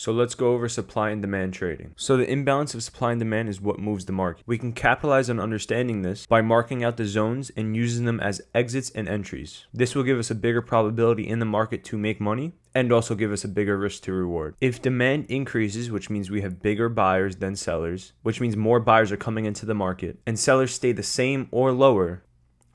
So let's go over supply and demand trading. So the imbalance of supply and demand is what moves the market. We can capitalize on understanding this by marking out the zones and using them as exits and entries. This will give us a bigger probability in the market to make money and also give us a bigger risk to reward. If demand increases, which means we have bigger buyers than sellers, which means more buyers are coming into the market, and sellers stay the same or lower,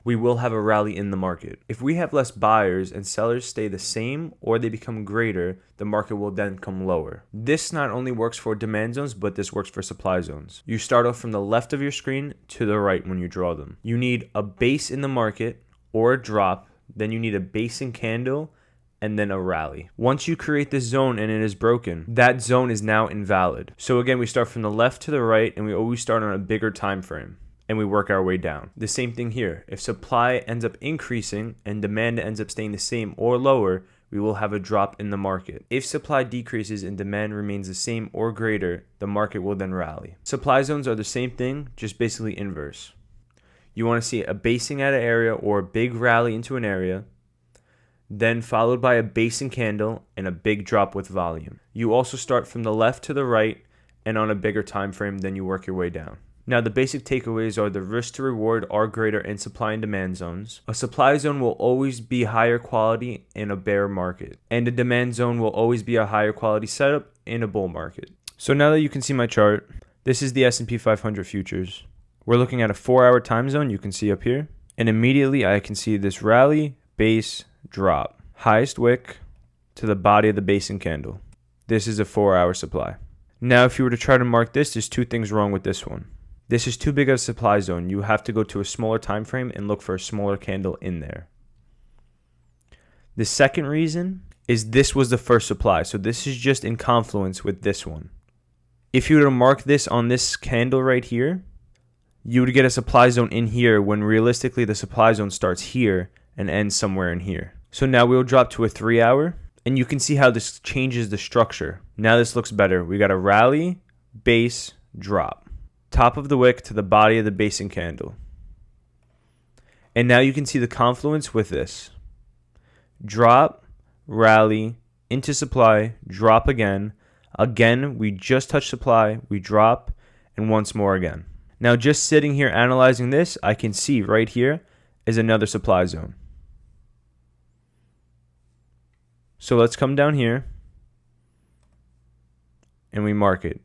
we will have a rally in the market. If we have less buyers and sellers stay the same or they become greater, the market will then come lower. This not only works for demand zones, but this works for supply zones. You start off from the left of your screen to the right when you draw them. You need a base in the market or a drop, then you need a basing candle, and then a rally. Once you create this zone and it is broken, that zone is now invalid. So again, we start from the left to the right and we always start on a bigger time frame. And we work our way down. The same thing here. If supply ends up increasing and demand ends up staying the same or lower, we will have a drop in the market. If supply decreases and demand remains the same or greater, the market will then rally. Supply zones are the same thing, just basically inverse. You want to see a basing at an area or a big rally into an area, then followed by a basing candle and a big drop with volume. You also start from the left to the right and on a bigger time frame, then you work your way down. Now, the basic takeaways are the risk to reward are greater in supply and demand zones. A supply zone will always be higher quality in a bear market, and a demand zone will always be a higher quality setup in a bull market. So now that you can see my chart, this is the S&P 500 futures. We're looking at a 4-hour time zone you can see up here, and immediately I can see this rally, base, drop. Highest wick to the body of the basing candle. This is a 4-hour supply. Now, if you were to try to mark this, there's two things wrong with this one. This is too big of a supply zone. You have to go to a smaller time frame and look for a smaller candle in there. The second reason is this was the first supply. So this is just in confluence with this one. If you were to mark this on this candle right here, you would get a supply zone in here when realistically the supply zone starts here and ends somewhere in here. So now we'll drop to a 3-hour and you can see how this changes the structure. Now this looks better. We got a rally, base, drop. Top of the wick to the body of the basing candle. And now you can see the confluence with this. Drop, rally, into supply, drop again. Again, we just touch supply, we drop, and once more again. Now just sitting here analyzing this, I can see right here is another supply zone. So let's come down here and we mark it.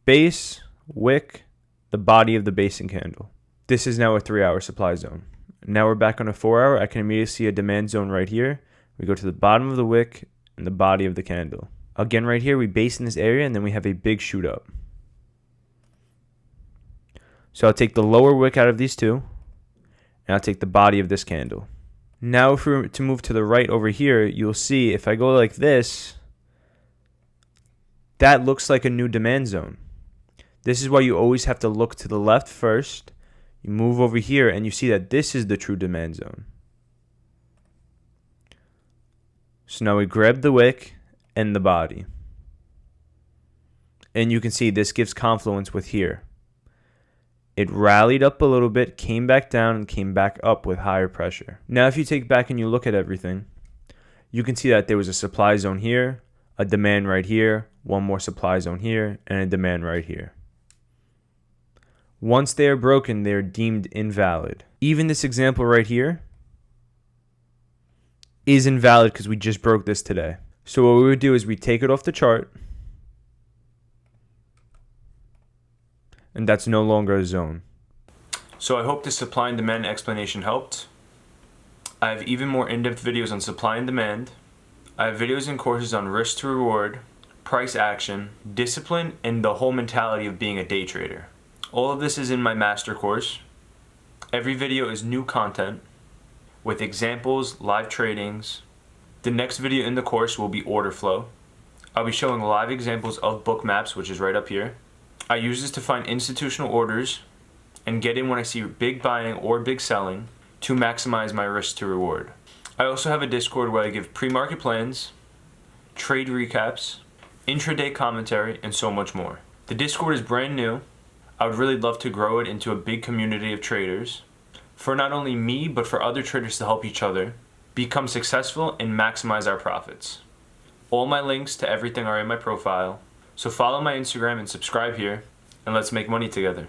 Base, wick, the body of the basing candle. This is now a 3-hour supply zone. Now we're back on a 4-hour. I can immediately see a demand zone right here. We go to the bottom of the wick and the body of the candle. Again, right here, we base in this area and then we have a big shoot up. So I'll take the lower wick out of these two and I'll take the body of this candle. Now if we were to move to the right over here, you'll see if I go like this, that looks like a new demand zone. This is why you always have to look to the left first. You move over here and you see that this is the true demand zone. So now we grab the wick and the body. And you can see this gives confluence with here. It rallied up a little bit, came back down, and came back up with higher pressure. Now if you take back and you look at everything, you can see that there was a supply zone here, a demand right here, one more supply zone here, and a demand right here. Once they are broken, they are deemed invalid. Even this example right here is invalid because we just broke this today. So what we would do is we take it off the chart, and that's no longer a zone. So I hope this supply and demand explanation helped. I have even more in-depth videos on supply and demand. I have videos and courses on risk to reward, price action, discipline, and the whole mentality of being a day trader. All of this is in my master course. Every video is new content with examples, live tradings. The next video in the course will be order flow. I'll be showing live examples of book maps, which is right up here. I use this to find institutional orders and get in when I see big buying or big selling to maximize my risk to reward. I also have a Discord where I give pre-market plans, trade recaps, intraday commentary, and so much more. The Discord is brand new. I would really love to grow it into a big community of traders for not only me, but for other traders to help each other become successful and maximize our profits. All my links to everything are in my profile. So follow my Instagram and subscribe here, and let's make money together.